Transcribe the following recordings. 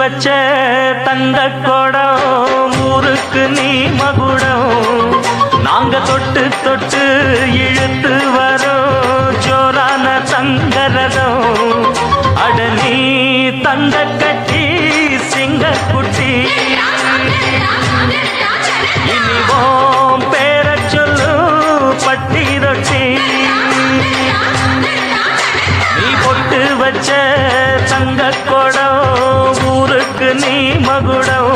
வச்ச தங்க குடம் ஊருக்கு நீ மகுடம் நாங்க தொட்டு தொட்டு இழுத்து வரோம் ஜோரான தங்கரதம் அட நீ தங்க கட்டி சிங்க குட்டி இனிவோம் பேர சொல்லு பட்டி ரொட்டி நீ பொட்டு வச்ச தங்க குடம் ஊருக்கு நீ மகுடம்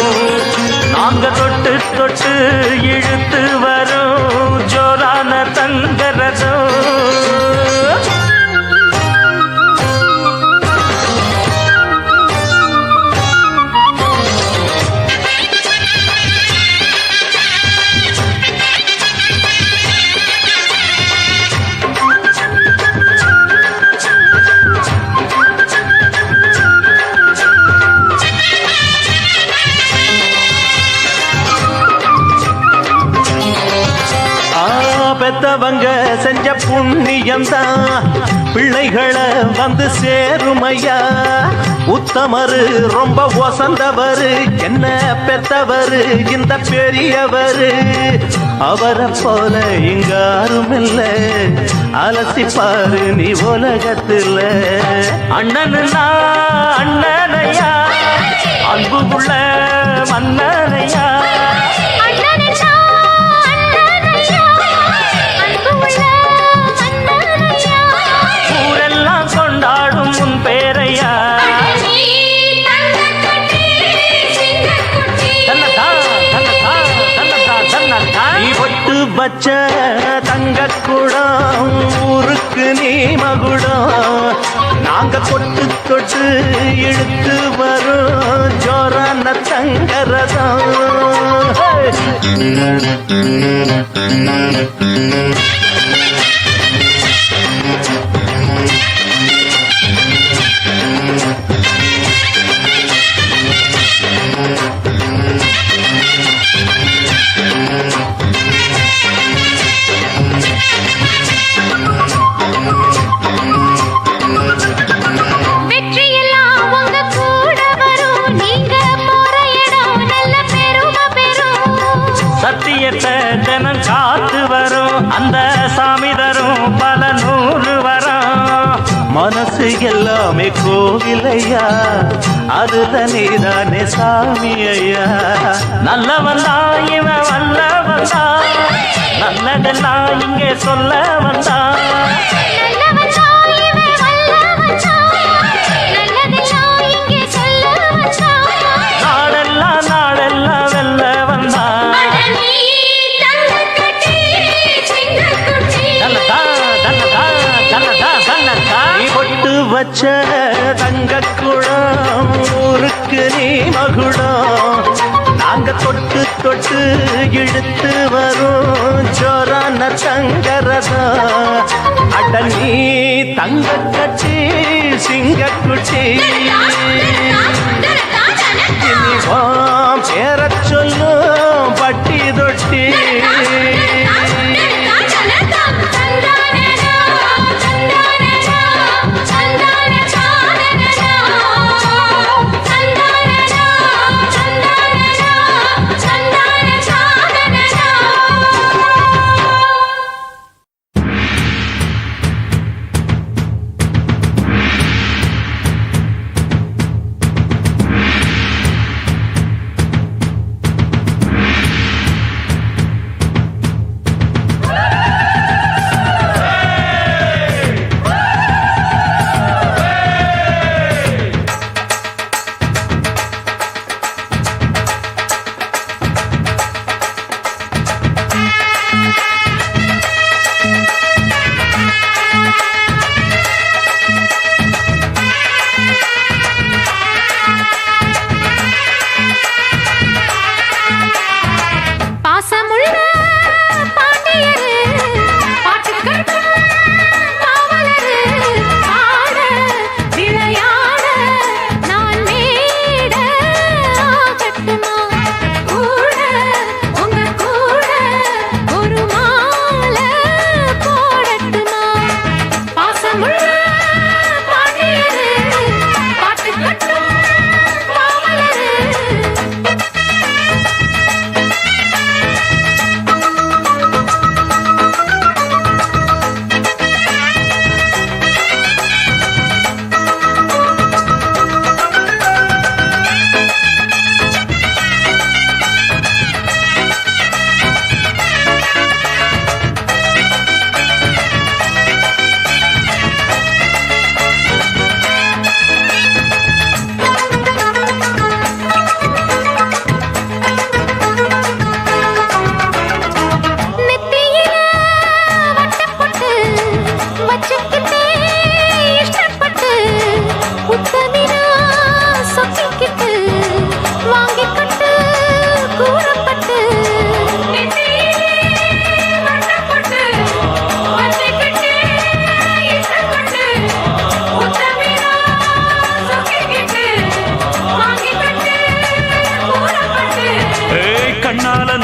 நாங்க தொட்டு தொட்டு இழுத்து வரோம் ஜோரான தங்கரதம் பெத்தவங்க செஞ்ச புண்ணியம்தான் பிள்ளைகளை வந்து சேருமையா உத்தமரு ரொம்ப ஒசந்தவரு என்ன பெத்தவரு இந்த பெரியவரு அவரை போல இங்காரும் இல்ல அலசிப்பாரு நீ உலகத்துல அண்ணனுனா அண்ணனையா அன்புக்குள்ள மன்னனையா வச்ச தங்க குடம் ஊருக்கு நீ மகுடம் நாங்க தொட்டு தொட்டு இழுத்து வரும் ஜோரான தங்கரதம் ஜனம் காத்து வரும் அந்த சாமி தரும் பல நூறு வரும் மனசு எல்லாமே கோவிலையா அதுல நீதானே சாமி ஐயா நல்லவன் தான் இவன் வல்லவன் தான் நல்லதெல்லாம் இங்கே சொல்ல வந்தான் வச்ச தங்க குடம் ஊருக்கு நீ மகுடம் நாங்க தொட்டு தொட்டு இழுத்து வரும் ஜோரான தங்கரதம் அட நீ தங்க கட்டி சிங்க குட்டி இனிவாம் பேர சொல்லும் பட்டி தொட்டி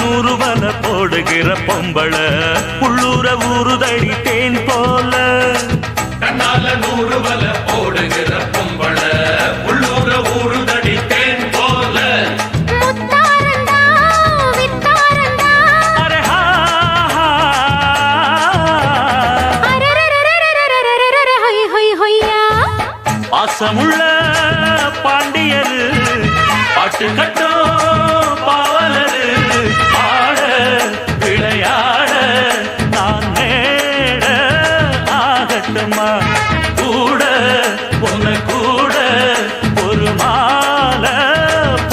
நூறு வல போடுகிற பொம்பள உள்ளூர ஊறுதடி தேன் போல கண்ணால நூறு வல போடுகிற பொம்பள உள்ளூர ஊறுதடி தேன் போல பாசமுள்ள பாண்டியரு பாட்டு கட்டும் பாவலரு ஆட விளையாட நான் நேட ஆகட்டுமா கூட உன்னை கூட ஒரு மாலை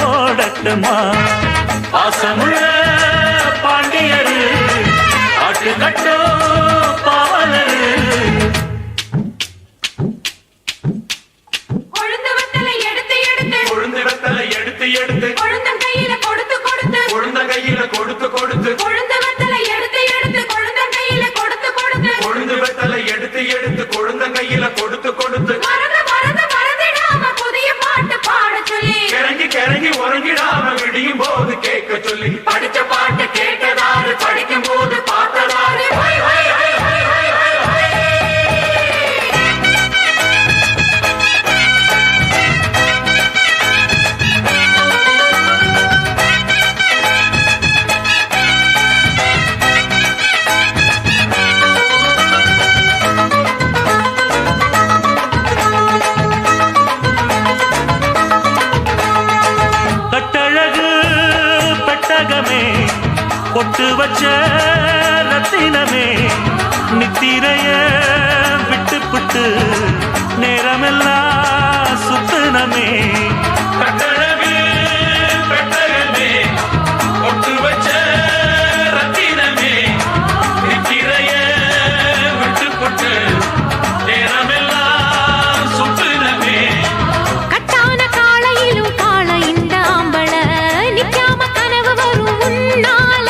போடட்டுமா பாசமுள்ள பாண்டியரு பாட்டு கட்டும் பாவலரு எடுத்து கொழுந்தன் கையில கொடுத்து கொடுத்து கொழுந்தன் கையில கொடுத்து கொடுத்து கொழுந்த வெத்தலை எடுத்து எடுத்து கொழுந்தன் கையில கொடுத்து கொடுத்து கொழுந்து வெத்தலை எடுத்து கொழுந்தன் கையில கொடுத்து கொடுத்து மறந்து மறந்து மறந்திடாம புதிய பாட்டு பாட சொல்லி கிறங்கி உறங்கிடாம விடியும் போது கேட்க சொல்லி படிச்ச பாட்டு கேட்டதாரு படிக்கும் போது பார்த்ததாரு பொட்டு வச்ச ரத்தினமே நித்திரைய விட்டு புட்டு நேரமெல்லாம் சுத்தனமே கட்டழகு பெட்டகமே பொட்டு வச்ச ரத்தினமே நித்திரைய விட்டு புட்டு நேரமெல்லாம் சுத்தனமே கட்டான காளையிலும் காள இந்த ஆம்பள நிக்காம கனவு வரும் உன்னால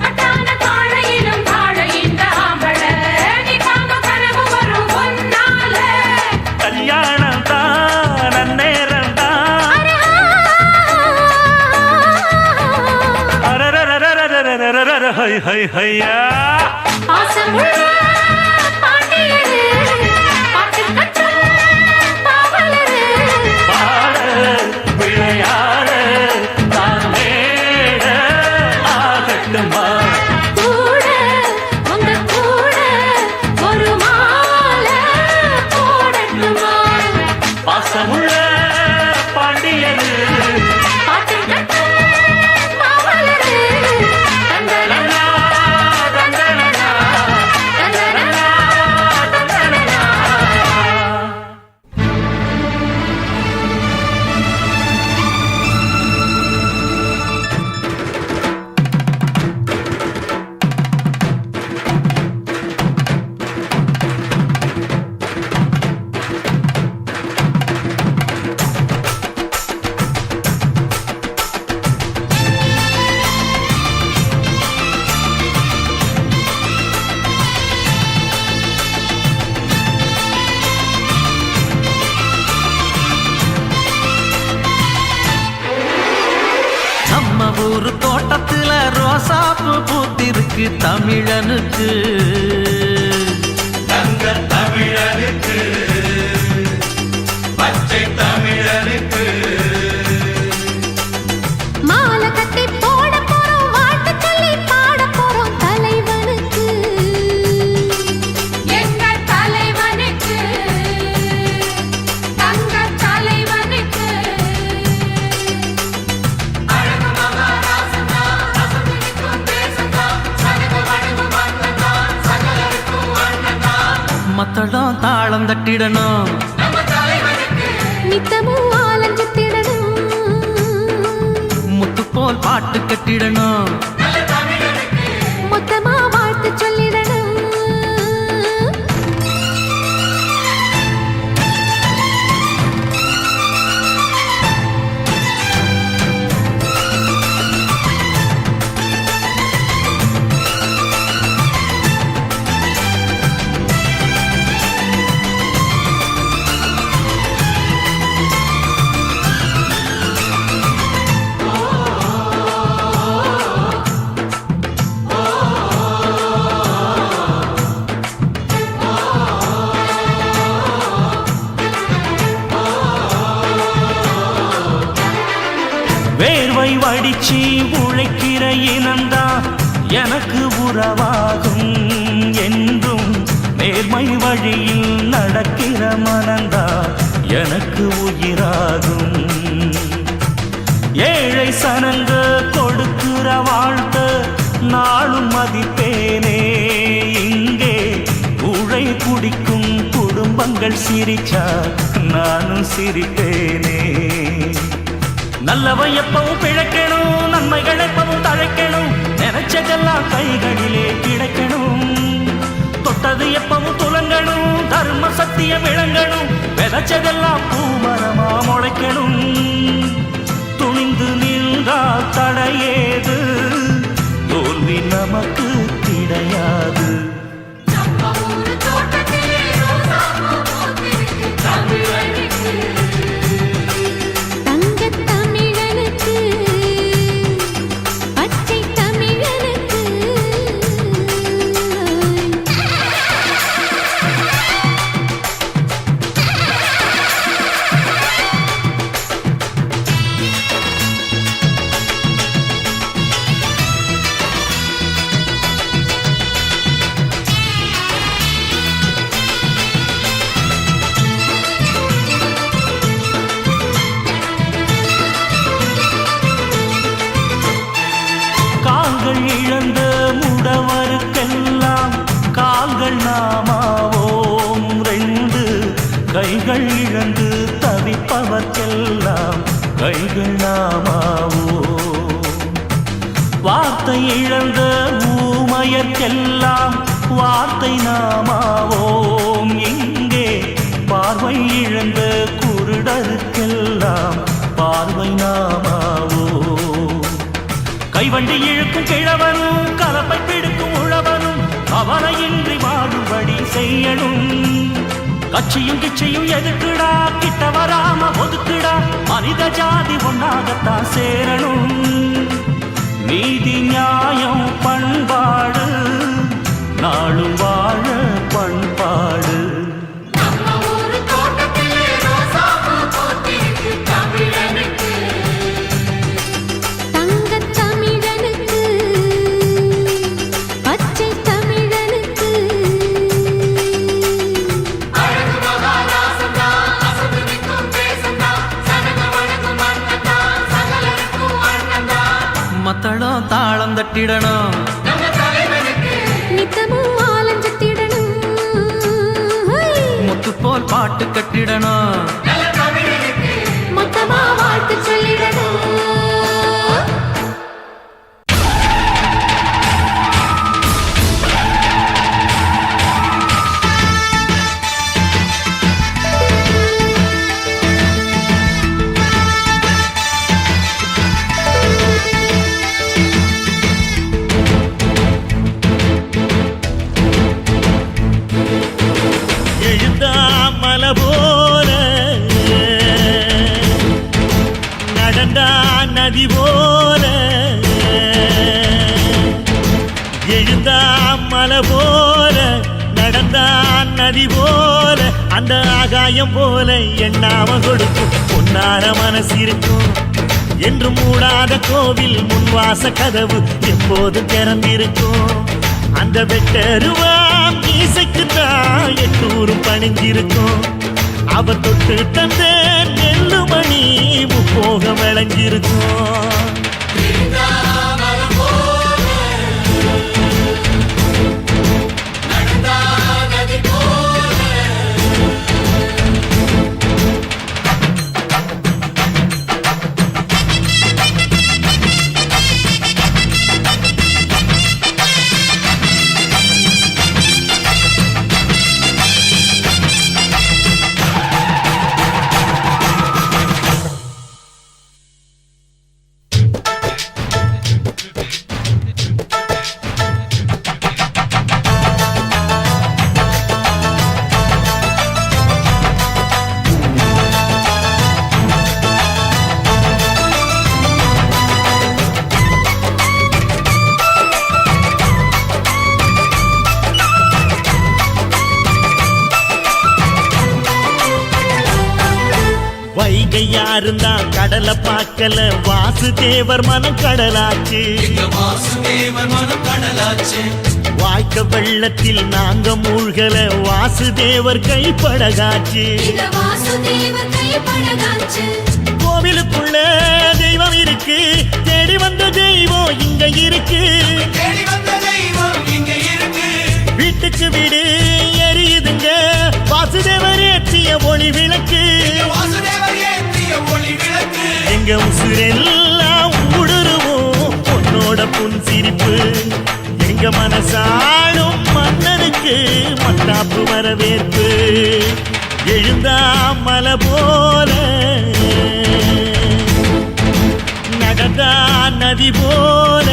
கட்டான காளையிலும் காள இந்த ஆம்பள நிக்காம கனவு வரும் உன்னால கல்யாணம் தான் நன்னேரம் தான் அரரரரரரரரரரர ஹை ஹை ஹையா பாசமுள்ள பாண்டியரு பாட்டு கட்டும் பாவலரு பாட விளையாட நான் மேட ஆகட்டுமா கூட உங்க கூட ஒரு மாலை போடட்டுமா பாசமுள்ள பாண்டியரு பாட்டு கட்டும் பாவலரு தந்தனனா தந்தனனா தந்தனனா தந்தனனா நம்ம ஊரு தோட்டத்துல ரோசாப்பு பூத்திருக்கு தமிழனுக்கு தங்க தமிழனுக்கு பச்சை தமிழனுக்கு மாலை கட்டி போட போறோம் வாழ்த்து சொல்லி பாட போறோம் தலைவனுக்கு எங்க தலைவனுக்கு தங்க தலைவனுக்கு அழகு மகாராசனா அசம்பிக்கும் தேசந்தா சனக வணங்கு மன்னனா சகலருக்கும் அண்ணனா மத்தளம் தாளம் தட்டிடணும் நம்ம தலைவனுக்கு நித்தமும் ஆலஞ்சு திடணும் முத்து போல் பாட்டு கட்டிடணும் நல்ல தமிழனுக்கு மொத்தமா வாழ்த்து சொல்லிடணும் வேர்வை வடிச்சு உழைக்கிற இனந்தா எனக்கு உறவாகும் என்றும் நேர்மை வழியில் நடக்கிற மனந்தா எனக்கு உயிராகும். ஏழை சனங்க கொடுக்கிற வாழ்த்து நாளும் மதிப்பேனே. இங்கே ஊழை குடிக்கும் குடும்பங்கள் சிரிச்சா நானும் சிரிப்பேனே. நல்லவன் எப்பவும் பிழைக்கணும், நன்மைகள் எப்பவும் தழைக்கணும், நினைச்சதெல்லாம் கைகளிலே கிடைக்கணும். தொட்டது எப்பவும் துலங்கணும், தர்ம சத்தியம் விளங்கணும், விதைச்சதெல்லாம் பூமரமா முளைக்கணும். துணிந்து நின்றால் தடையேது, தோல்வி நமக்கு கிடையாது. தங்கத் தமிழனுக்கு, பச்சை தமிழனுக்கு. கால்கள் இழந்த முடவருக்கெல்லாம் கால்கள் நாமாவோம். ரெண்டு கைகள் இழந்து தவிப்பவர்க்கெல்லாம் கைகள் நாமாவோம். வார்த்தை இழந்த ஊமையர்க்கெல்லாம் வார்த்தை நாமாவோம். இங்கே பார்வை இழந்த குருடருக்கெல்லாம் பார்வை நாமாவோம். கைவண்டி இழுக்கும் கிழவனும் கலப்பை பிடிக்கும் உழவனும் அவனையின்றி வாழும்படி செய்யணும். கட்சியும் கிச்சையும் எதுக்குடா, கிட்ட வராம ஒதுக்குடா, மனித ஜாதி ஒன்னாகத்தான் சேரணும். நீதி நியாயம் பண்பாடு நாளும் வாழ பண்பாடு. தங்கத் தமிழனுக்கு, பச்சை தமிழனுக்கு. மத்தளம் தாளம் தட்டிடணும், நித்தமும் ஆலஞ்சத்திடணும். முத்து போல் பாட்டு கட்டிடணும். மொத்தமா வாழ்த்து சொல்லிடணும். எழுந்தாமல போல நடந்தா நதி போல. எழுந்தாமல போல நடந்தா நதி போல. அந்த ஆகாயம் போல எண்ணாம கொடுக்கும் பொன்னார மனசு இருக்கும். என்று மூடாத கோவில் முன்வாச கதவு எப்போது திறந்திருக்கும். அந்த வெட்டருவாம் இசைக்குத்தான் எட்டூரும் பணிஞ்சிருக்கும். அவ தொட்டு தந்த நெல்லுமணி முப்போக விளைஞ்சிருக்கும். யாரும் தான் கடலை பார்க்கல வாசுதேவர் மனம் கடலாச்சு வாய்க்க வெள்ளத்தில் நாங்க மூழ்கல வாசுதேவர் கைப்படகாச்சு கோவிலுக்குள்ள தெய்வம் இருக்கு தேடி வந்த தெய்வம் இங்க இருக்கு வீட்டுக்கு வீடு எரியுதுங்க வாசுதேவர் ஏற்றிய ஒளி விளக்கு எங்க உசுரெல்லாம் ஊடுருவோம் உன்னோட புன் சிரிப்பு எங்க மனசாடும் மன்னனுக்கு மத்தாப்பு வரவேற்பு எழுந்தா மலை போல நடந்தா நதி போல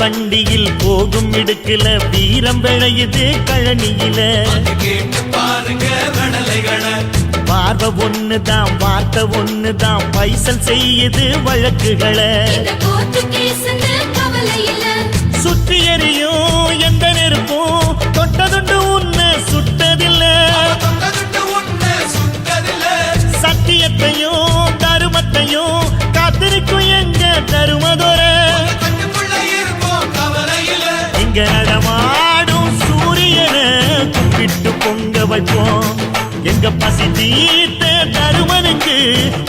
வண்டியில் போகும் இடுக்குல வீரம் விளையுது கழனியில பார்வை ஒண்ணுதான் வார்த்தை ஒண்ணுதான் பைசல் செய்யுது வழக்குகளை சுற்றி எறியும் எந்த நெருப்பும் தொட்டதுண்டு உன்னை சுட்டதில்லை சத்தியத்தையும் தருமத்தையும் காத்திருக்கும் எங்க தருமதொர இங்க நடமாடும் சூரியனை கும்பிட்டு பொங்க வைப்போம் எங்க பசி தீர்த்த தருமனுக்கு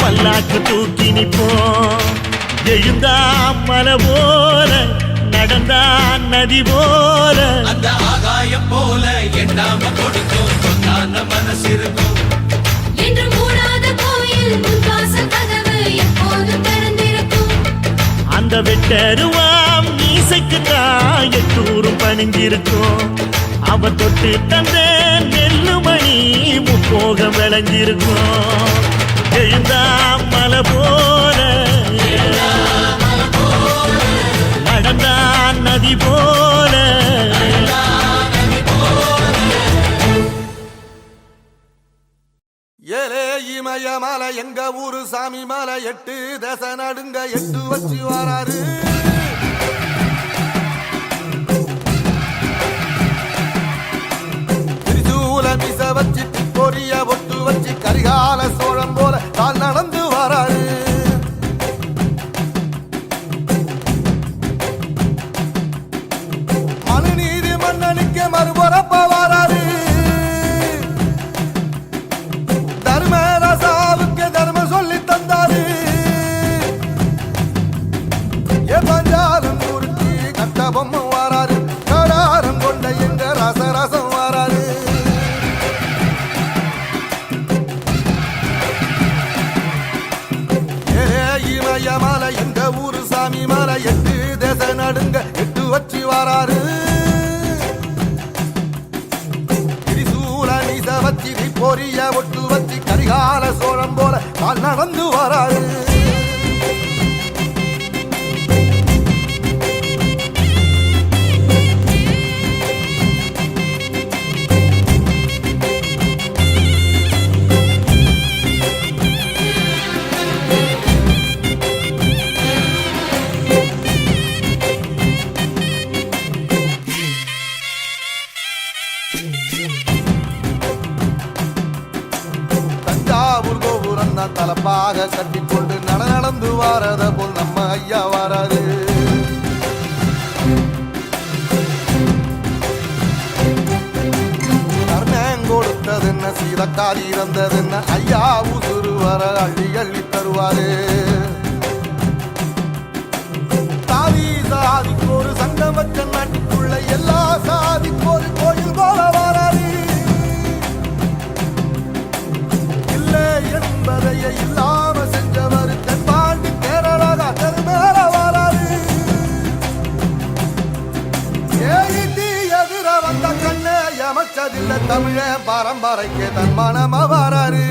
பல்லாக்கு தூக்கி நிப்போம் எழுந்தா மலை போல நடந்தா நதி போல அந்த ஆகாயம் போல எண்ணாம கொடுக்கும் சொன்னான மனசு இருக்கும் என்று மூடாத கோயில் முன்வாசல் கதவு எப்போதும் திறந்திருக்கும் அந்த வெட்டருவாம் மீசைக்கு தான் எட்டூரும் பணிஞ்சிருக்கும் அவ தொட்டு தந்த நெல்லுமணி முப்போக விளைஞ்சிருக்கும் எழுந்தா மலை போல நடந்தா நதி போல ஏலே இமய மலை எங்க ஊரு சாமி மலை 8 தசை நடுங்க 8 வச்சு வராரு திரிசூல மிச வச்சு பொரிய ஒட்டு வச்சு கரிகால சோழம் போல கால் நடந்து வராரு மனுநீதி மன்னனுக்கு மறுபுறப்ப வராரு தர்மராசாவுக்கு தர்மம் சொல்லி தந்தாரு பஞ்சாலம் ஊருக்கு கட்ட பொம்மை வராரு கடாரம் கொண்ட எங்க ரசரசம் வராரு இமய மலை எங்க ஊரு சாமி மலை 8 தேச நடுங்க 8 வச்சு வராரு திரிசூல நீச வச்சு பொரிய ஒட்டு வச்சு கரிகால சோழம் போல கால் நடந்து வராரு தஞ்சாவூர் கோபுரம் தான் தலப்பாக கட்டிக்கொண்டு நடந்து வாரத போல் நம்ம ஐயா வராது கர்ணன் கொடுத்ததென்ன சீதக்காரி இறந்ததென்ன ஐயா உசுறு வர அள்ளி அள்ளி தருவாரு சாதி சாதிக்கு ஒரு சங்கம் வச்ச நாட்டுக்குள்ள எல்லா சாதிக்கு ஒரு கோயில் போல வராது என்பதைய இல்லாம செஞ்சவர் தென்பாண்டி கேரளா தெருமேல வராது ஏடி எதிர வந்த கண்ணே எமச்சதில்லை தமிழ பரம்பரைக்கு தன் மனம வராரு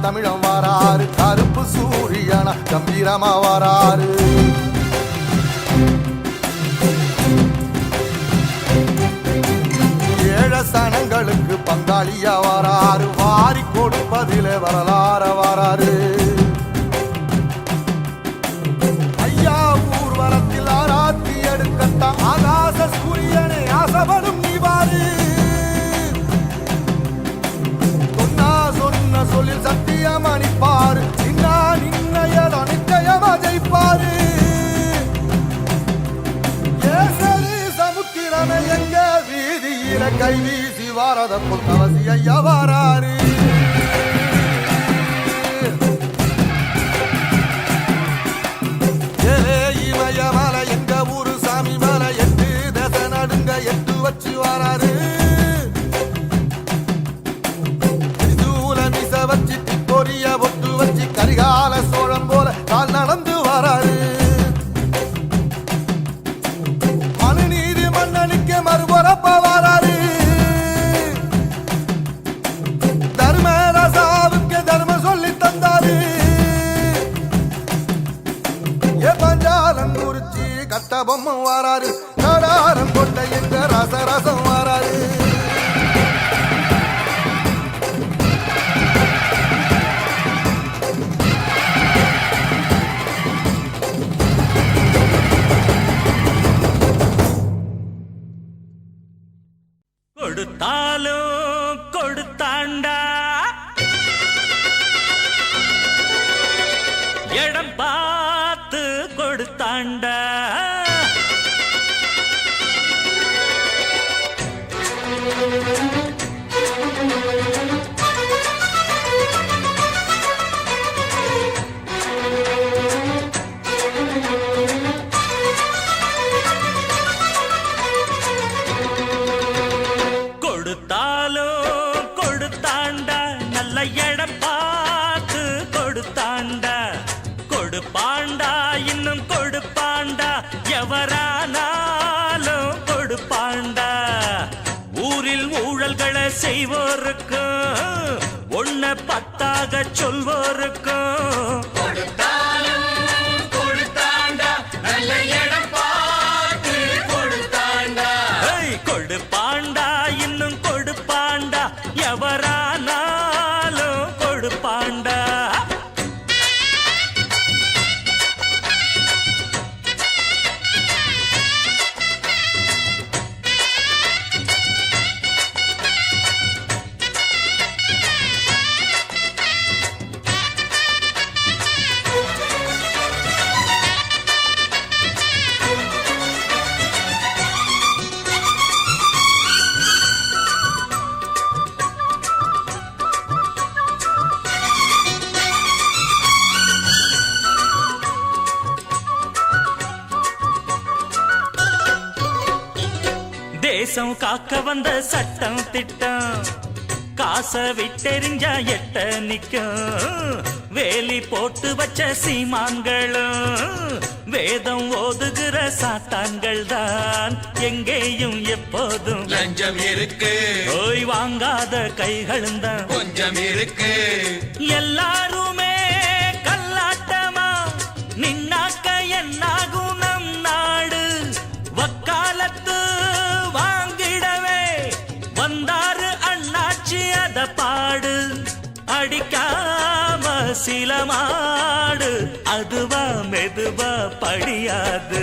தமிழம் வாராரு கருப்பு சூரியனா கம்பீரமா வாராரு ஏழ சனங்களுக்கு பங்காளியா வாராரு வாரி கொடுப்பதிலே வரலாற வாராரு ஐயா ஊர்வலத்தில் ஆராத்தி எடுக்கட்ட ஆகாச சூரியனே ஆசைப்படும் நீவாரு சொன்ன சொல்லில் சத்தியம் அணிப்பாரு நின்னையட நிச்சயமா ஜெயிப்பாரு சமுத்திரமே எங்க வீதியில கை வீசி வாரத புத்தவசி ஐயா வாராரு இமய மலை எங்க ஊரு சாமி மலை 8 தசை நடுங்க 8 வச்சு வாராரு வச்சு பொரிய ஒட்டு வச்சு கரிகால சோழம் போல கால் நடந்து வராரு மனுநீதி மன்னனுக்கு மறுபுறப்ப வராரு தர்மராசாவுக்கு தர்மம் சொல்லி தந்தாரு பஞ்சாலம் குறிச்சி கட்ட பொம்மை வராரு கடாரம் கொண்ட எங்க ரசரசம் வராரு கொடுத்தாலும் கொடுத்தாண்டா இடம் பார்த்து கொடுத்தாண்டா கொடுத்தாண்டா நல்ல இடம் பார்த்து கொடுத்தாண்டா கொடுப்பாண்டா இன்னும் கொடுப்பாண்டா எவரானாலும் கொடுப்பாண்டா ஊரில் ஊழல்களை செய்வோருக்கும் ஒன்ன பத்தாக சொல்வோருக்கும் கொடுப்பாண்டா இன்னும் கொடுப்பாண்டா எவரானாலும் கொடுப்பாண்டா தேசம் காக்க வந்த சட்டம் திட்டம் காசை விட்டெறிஞ்சா எட்ட நிக்கும் வேலி போட்டு வச்ச சீமான்களும் வேதம் ஓதுகிற சாத்தான்கள் தான் எங்கேயும் எப்போதும் லஞ்சம் இருக்கு ஓய் வாங்காத கைகளும் தான் கொஞ்சம் இருக்கு எல்லாருமே கல்லாட்டமா நின்னாக்க என்னாகும் நம் நாடு வக்காலத்து வாங்கிடவே வந்தாரு அண்ணாச்சி அத பாடு அடிக்காம சில மாடு அதுவா மெதுவா படியாது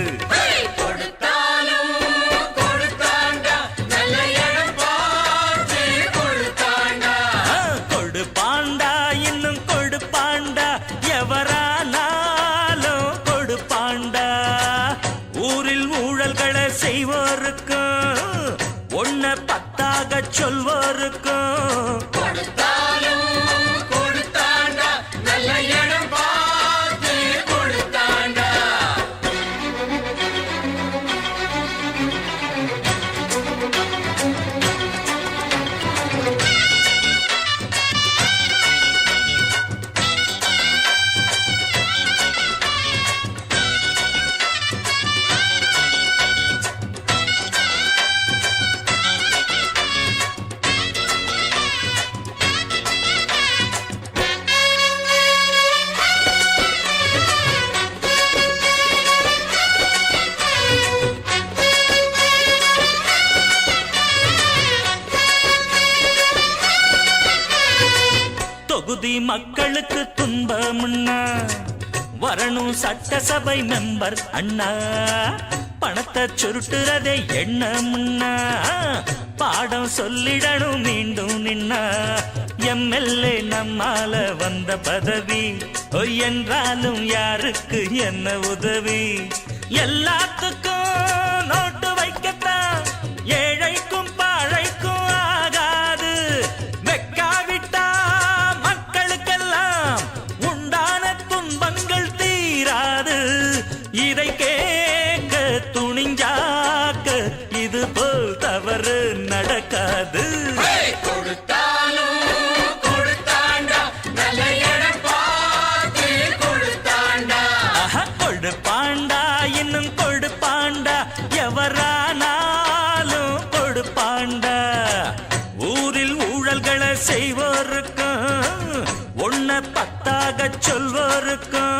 கொடுப்பாண்டா இன்னும் கொடுப்பாண்டா எவரானாலும் கொடுப்பாண்டா ஊரில் ஊழல்களை செய்வோருக்கும் ஒன்ன பத்தாக சொல்வோருக்கும் மக்களுக்கு துன்பம்னா வரணும் சட்டசபை மெம்பர் அண்ணா. பணத்தை சுருட்டுறதே எண்ணம்னா பாடம் சொல்லிடணும் மீண்டும் நின்னா. எம்எல்ஏ நம்மால வந்த பதவி என்றாலும் யாருக்கு என்ன உதவி? எல்லாத்துக்கும் நோட்டு வைக்கத்தான் ஏழைக்கும் பாழைக்கும் ஆகாது. வெக்காவிட்டா மக்களுக்கெல்லாம் உண்டான துன்பங்கள் தீராது. இதை கேட்க துணிஞ்சாக்க இது போல் தவறு நடக்காது. கொடுப்பாண்டா இன்னும் கொடுப்பாண்டா எவரானாலும் கொடுப்பாண்டா. ஊரில் ஊழல்களை செய்வோருக்கும் ஒன்ன பத்தாக சொல்வோருக்கும்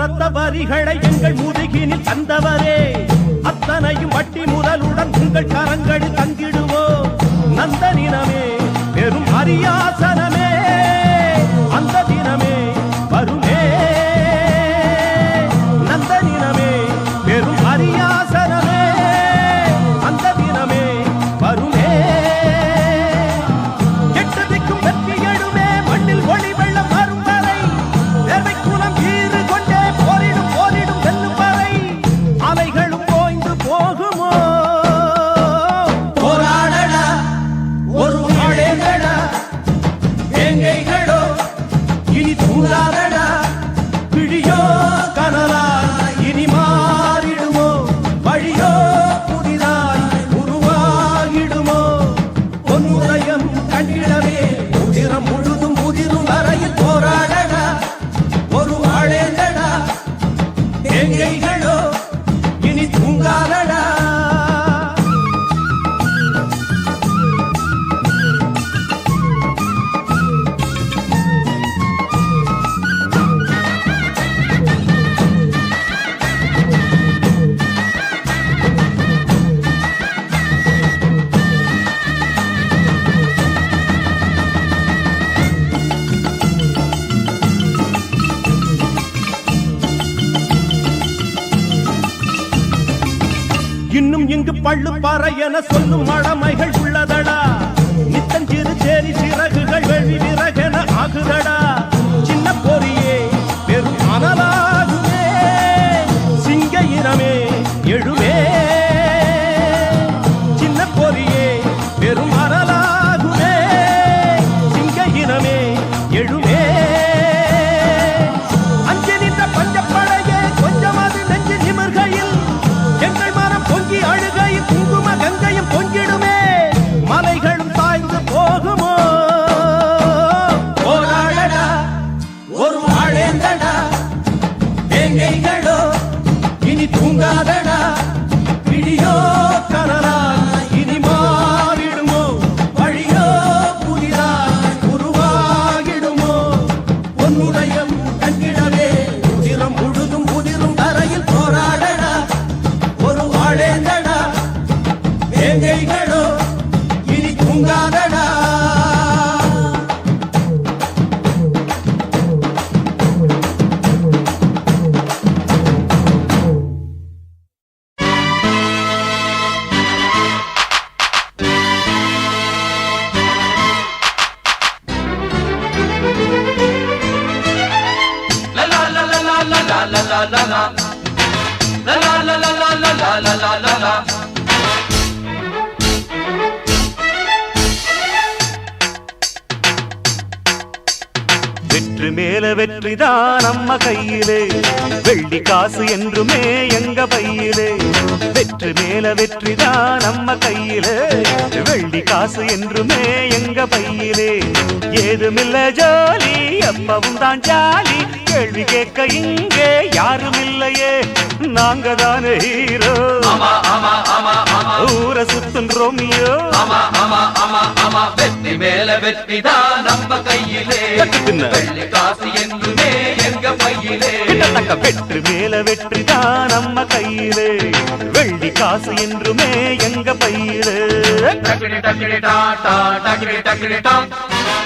ரத்த வரிகளை எங்கள் முதுகினில் தந்தவரே, அத்தனையும் வட்டி முதலுடன் உங்கள் கரங்களில் தங்கிடுவோம். நந்த தினமே பெரும் அரியாசனமே, அந்த தினமே வருமே. நந்த தினமே பெரும் அரியாசனமே, அந்த தினமே வருமே. எட்டு திக்கும் வெற்றி எழுமே, மண்ணில் ஒளி வெள்ளம் வரும் வரை, தேவை குலம் ஈறு கொண்டே போரிடும் போரிடும் வெல்லும் வரை, அலைகளும் ஓய்ந்து போகுமோ. போராடடா ஒரு நாடேடா, எங்கைகளோ இனி தூங்காதடா, விழியோ கனலா இனி மாறிடுமோ, வழியோ புதிதாய் உருவாகிடுமோ. பொன்னுதயம் கண்டிடவே உதிரம் முழுதும் உதிரும் வரையில் போராடடா ஒரு ஆளேந்தடா, எங்கைகளோ இனி தூங்காதடா. இன்னும் இங்கு பள்ளு பாறை என சொல்லும் மழமைகள் உள்ளதடா, நித்தஞ்சிறு சேரி சிறகுகள் வெள்ளி விறகென ஆகுதடா. சின்ன பொறியே பெரும் அனலாகுமே, சிங்க இனமே எழுமே. சின்ன பொறியே பெரும் அனலாகுமே, சிங்க இனமே எழுமே. அஞ்சு நின்ற பஞ்சப்படையே கொஞ்சம் அது நெஞ்சு நிமிர் வேங்கைகளோ இனி தூங்காதடா. வெற்றி மேல வெற்றிதான் நம்ம கையிலே, வெள்ளி காசு என்றுமே எங்க பையிலே. வெற்றி மேல வெற்றிதான் நம்ம கையிலே, வெள்ளி காசு என்றுமே எங்க பையிலே. ஏதுமில்ல ஜோலி, எப்பவும் தான் ஜாலி, கேள்வி கேட்க இங்கே யாரும் இல்லையே, நாங்க தானே ஹீரோ. ஊர சுத்தும் ரோமியோ. வெற்றி மேல வெற்றிதான் நம்ம கையிலே, வெள்ளி காசு என்றுமே எங்க பையிலே. வெற்றி மேல வெற்றிதான் நம்ம கையிலே, வெள்ளி காசு என்றுமே எங்க பையிலே. டக்கடி டக்கடி டா டா டக்கடி டக்கடி டா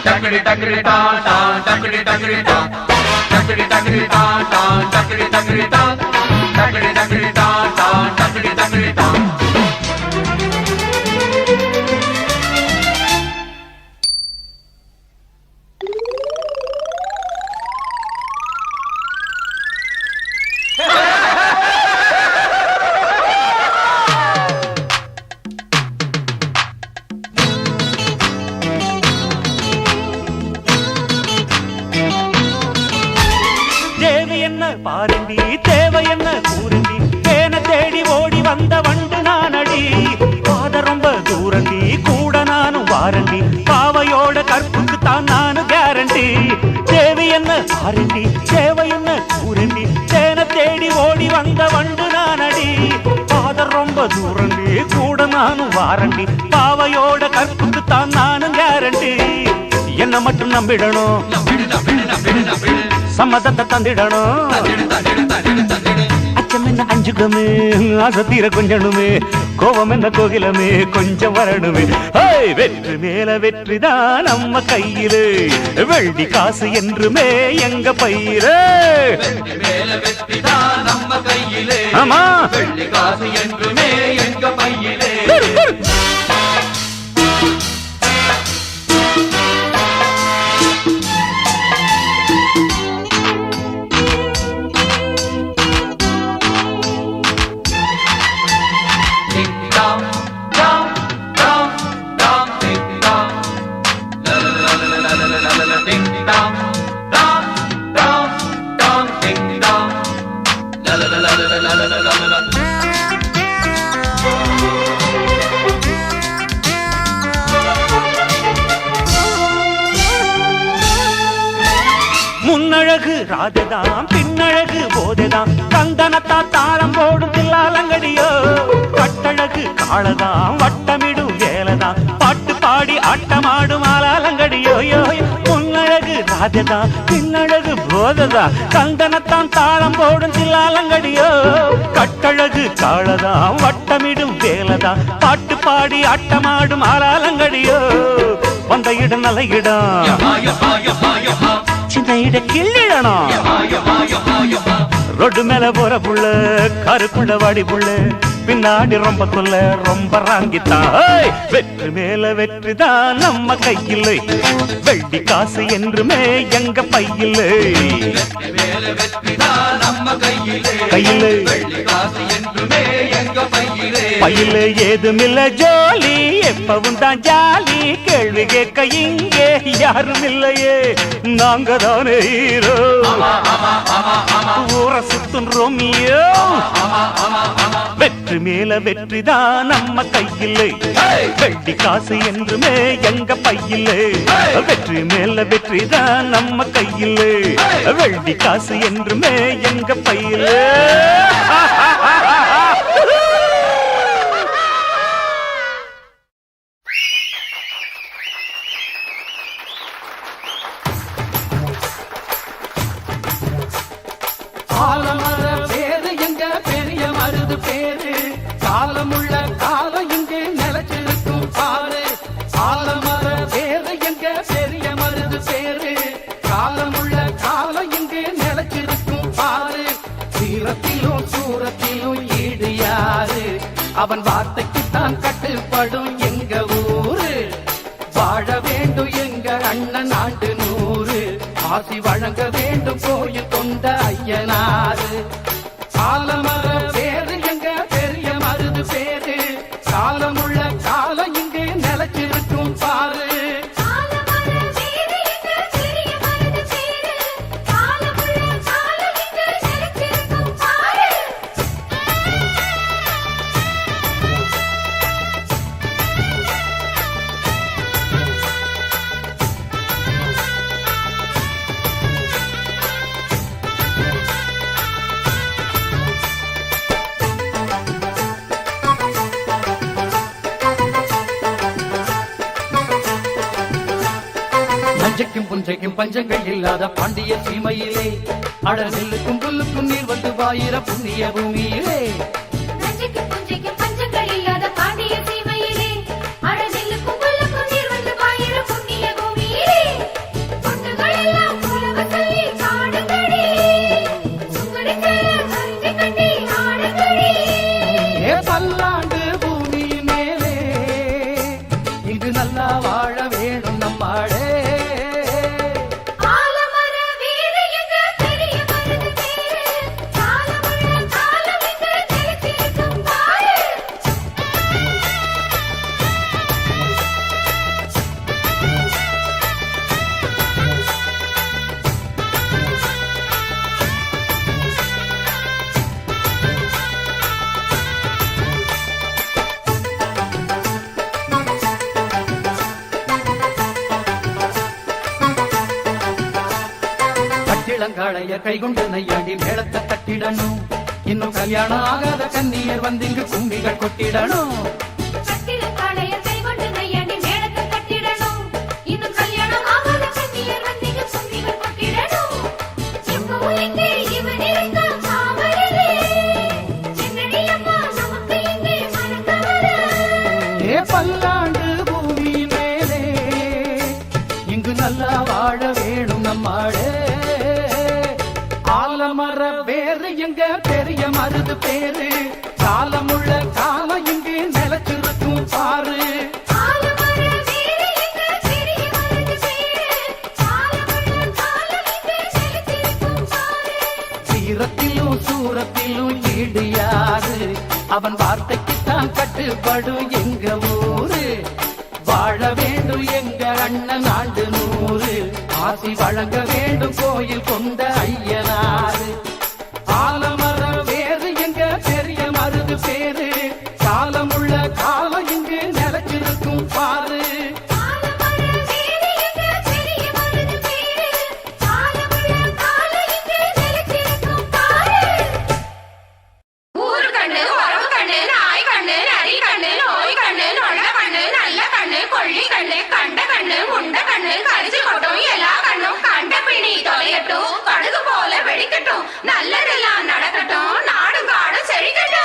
டக்கடி டக்கடி டா டா டக்கடி டக்கடி டா டக்கடி டக்கடி டா டா டக்கடி டக்கடி டா டக்கடி டக்கடி டா டா டக்கடி டக்கடி டா. தேவை என்ன பாருண்டி, தேவை என்ன கூறுண்டி, தேன தேடி ஓடி வந்த வண்டு நானடி. பாத ரொம்ப தூரண்டி, கூட நானும் வாரண்டி, பாவையோட கற்புக்கு தான் நானும் கேரண்டி. தேவை என்ன பாருண்டி, தேவை என்ன கூறுண்டி, தேன தேடி ஓடி வந்த வண்டு நானடி. பாத ரொம்ப தூரண்டி, கூட நானும் வாரண்டி, பாவையோட கற்புக்கு தான் நானும் கேரண்டி. என்ன மட்டும் நம்பிடணும், சம்மதத்தை தந்திடணும். அச்சம் என்ன அஞ்சுகமே, ஆசை தீர கொஞ்சணுமே, கோபம் என்ன கோகிலமே கொஞ்சம் வரணுமே. வெற்றி மேல வெற்றிதான் நம்ம கையிலே, வெள்ளி காசு என்றுமே எங்க பையிலே. வெற்றி மேல வெற்றிதான் நம்ம கையிலே, ஆமா வெள்ளி காசு என்றுமே எங்க பையிலே. முன்னழகு ராஜதான், பின்னழகு போதைதான், கந்தனத்தா தாளம் போடும் தில்லாலங்கடியோ. கட்டழகு காளதான், வட்டமிடும் வேலைதான், பாட்டு பாடி ஆட்டமாடும் ஆலாலங்கடியோ. முன்னழகு ராஜதான், பின்னழகு போதைதான், கந்தனத்தான் தாளம் போடும் தில்லாலங்கடியோ. கட்டழகு காளதான், வட்டமிடும் வேலைதான், பாட்டு பாடி ஆட்டமாடும் ஆலாலங்கடியோ. வந்த இடம் நல்ல இடம், சின்ன இட கிள்ளிடணும். ரொட்டு மேல போற புள்ள, கருக்குள்ள வாடி புள்ள, பின்னாடி ரொம்ப கொல்ல ரொம்ப ராங்கித்தான். வெற்றி மேல வெற்றிதான் நம்ம கையில், வெள்ளி காசு என்றுமே எங்க பையில். கையில் பையில் ஏதுமில்ல ஜோலி, எப்பவும் தான் ஜாலி, கேள்வி கேட்க இங்கே யாரும் இல்லையே, நாங்க தானே ஹீரோ. ஊர சுத்தும் ரோமியோ. வெற்றி மேல வெற்றிதான் நம்ம கையில், வெள்ளி காசு என்றுமே எங்க பையில். வெற்றி மேல வெற்றிதான் நம்ம கையில், வெள்ளி காசு என்றுமே எங்க பையில். ஆலமர பேரு எங்க பெரிய மருது பேரு, காலமுள்ள காலம் இங்கே நில அவன் வார்த்தைக்குத்தான் கட்டுப்படும் எங்க ஊரு. வாழ வேண்டும் எங்க அண்ணன் ஆண்டு 100. ஆசி வழங்க வேண்டும் கோயில் கொண்ட ஐயனாரு. ஆலமர பேரு எங்க பெரிய மருது பேரு. காலமுள்ள காலம் இங்கே நிலைச்சிருக்கும் பாரு. நஞ்சைக்கும் புஞ்சைக்கும் பஞ்சங்கள் இல்லாத பாண்டிய சீமையிலே அட நெல்லுக்கும் புல்லுக்கும் நீர் வந்து வாயிர புண்ணிய பூமியிலே. நஞ்சைக்கும் புஞ்சைக்கும் பஞ்சங்கள் இல்லாத பாண்டிய சீமையிலே அட நெல்லுக்கும் புல்லுக்கும் நீர் வந்து வாயிர புண்ணிய பூமியிலே. பொண்ணுகள் எல்லாம் புலவ சொல்லி பாடுங்கடி, சுங்கடி செல்ல கஞ்சி கட்டி ஆடுங்கடி. பல்லாண்டு பூமியின் மேலே இங்கு நல்லா வாழ வேணும் நம்மாடே. இளங்காளைய கைகொண்டு நையாடி மேளத்தை தட்டிடணும். இன்னும் கல்யாணம் ஆகாத கன்னியர் வந்து இங்கு கும்பிகள் கொட்டிடணும். பல்லாண்டு பூமி மேலே இங்கு நல்லா வாழ வேணும் நம்மாடே. ஆலமர வேறு எங்க பெரிய மருது பேரு. காலமுள்ள காலம் இங்கே நிலச்சிருக்கும் பாரு. சீரத்திலும் சூரத்திலும் ஈடியாரு. அவன் வார்த்தைக்குத்தான் கட்டுப்படும் எங்க ஊரு. வாழ வேண்டும் எங்க அண்ணன் ஆண்டு 100. ஆசி வழங்க வேண்டும் கோயில் கொண்ட ஐயனாரு. ஆலமர வேறு எங்க பெரிய மருது பேரு. காலமுள்ள காலம் இங்கு நிலச்சிருக்கும் பாரு. கொள்ளி கண்ணு கண்ட கண்ணு முண்ட கண்ணு கரிச்சு கொட்டும் எல்லா கண்ணும் கண்ட பிணி தொலையட்டும். கடுகு போல வெடிக்கட்டும். நல்லதெல்லாம் நடக்கட்டும். நாடும் காடும் செழிக்கட்டும்.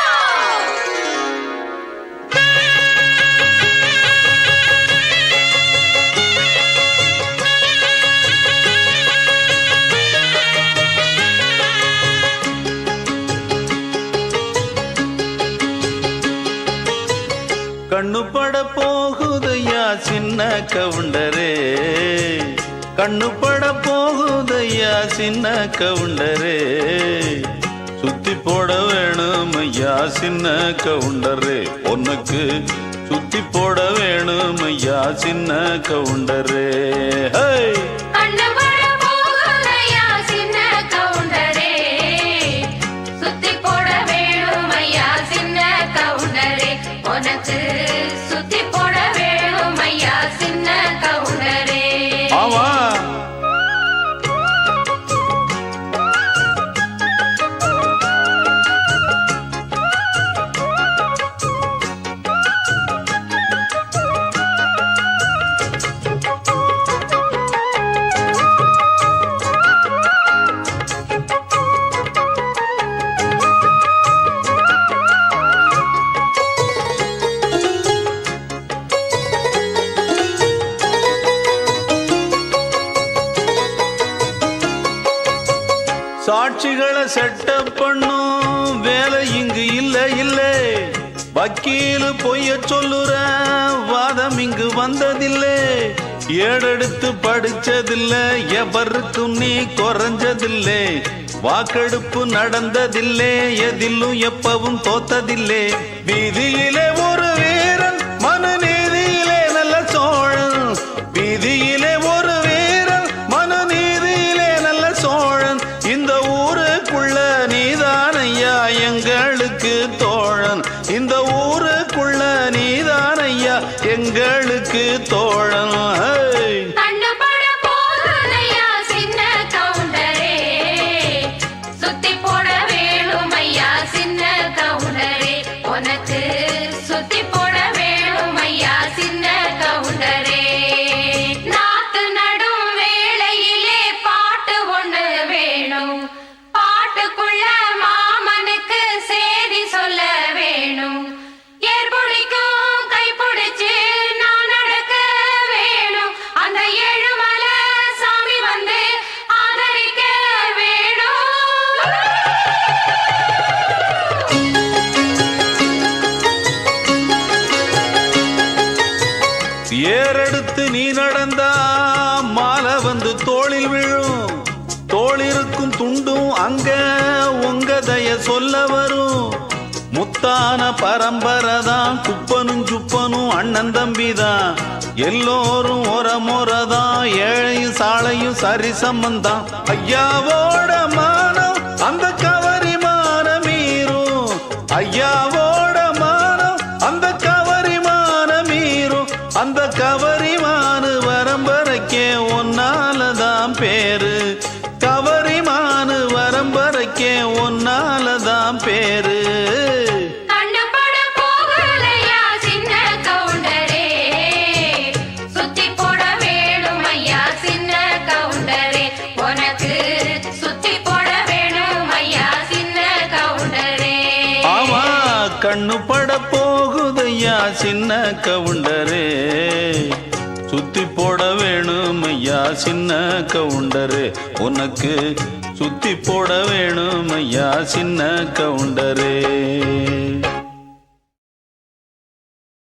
கண்ணு பட போகுதையா சின்ன கவுண்டரே. கண்ணு பட போகுதையா சின்ன கவுண்டரே. சுத்தி போட வேணும் ஐயா சின்ன கவுண்டரே. உனக்கு சுத்தி போட வேணும் ஐயா சின்ன கவுண்டரே. சுத்தி போட வேணும் ஐயா சின்ன கவுண்டரே. ஆமா சாட்சிகளை செட்டப் பண்ணும் வேலை இங்கு இல்ல இல்ல. வக்கீலு பொய்ய சொல்லுற வாதம் இங்கு வந்ததில்லை ஏடெடுத்து படிச்சதில்லை எவருக்கும் நீ குறைஞ்சதில்லை வாக்கெடுப்பு நடந்ததில்லை எதிலும் எப்பவும் தோத்ததில்லை வீதியிலே ஒரு வீரன் மனுநீதியிலே நல்ல சோழன் வீதியிலே ஒரு வீரன் மனுநீதியிலே நல்ல சோழன் இந்த ஊருக்குள்ள நீதானையா எங்களுக்கு தோழன் இந்த ஊருக்குள்ள நீதானையா எங்களுக்கு தோழன் கண்டுபட போகுதையா சின்ன கவுண்டரே சுத்தி போட வேணும் ஐயா சின்ன கவுண்டரே உனக்கு சுத்தி போட வேணும் ஐயா சின்ன கவுண்டரே நாத்து நடும் வேளையிலே பாட்டு ஒண்ணு வேணும் பாட்டுக்குள்ள மாமனுக்கு சேதி சொல்ல வேணும் ஏற்புடிக்கும் கைப்பிடிச்சு நான் நடக்க வேணும் அந்த ஏழுமலை சாமி வந்து ஆதரிக்க வேணும் ஏறெடுத்து நீ நடந்தா மாலை வந்து தோளில் விழும் தோளிருக்கும் துண்டும் அங்க உங்க தய சொல்ல வரும் முத்தான பரம்பரை தான் குப்பனும் சுப்பனும் அண்ணன் தம்பிதான் எல்லோரும் ஒரமுறைதான் ஏழையும் சாலையும் சரி சம்பந்தான் ஐயாவோட மானம் அந்த கவரி மானம் மீறும் ஐயாவோட மானம் அந்த கவரி மானம் மீறும் அந்த கவரிமானு வரம்பரைக்கே ஒன்னாலதான் பேரு கவரிமானு வரம்பரைக்கே ஒன்னாலதான் பேரு கண்டுபட போகலையா சின்ன கவுண்டரே சுத்தி போட வேணும் ஐயா சின்ன கவுண்டரே உனக்கு சுத்தி போட வேணும் ஐயா சின்ன கவுண்டரே ஆமா கண்ணு பட போகுதையா சின்ன கவுண்டரே சுத்தி போட வேணும் ஐயா சின்ன கவுண்டரே உனக்கு சுத்தி போட வேணும் ஐயா சின்ன கவுண்டரே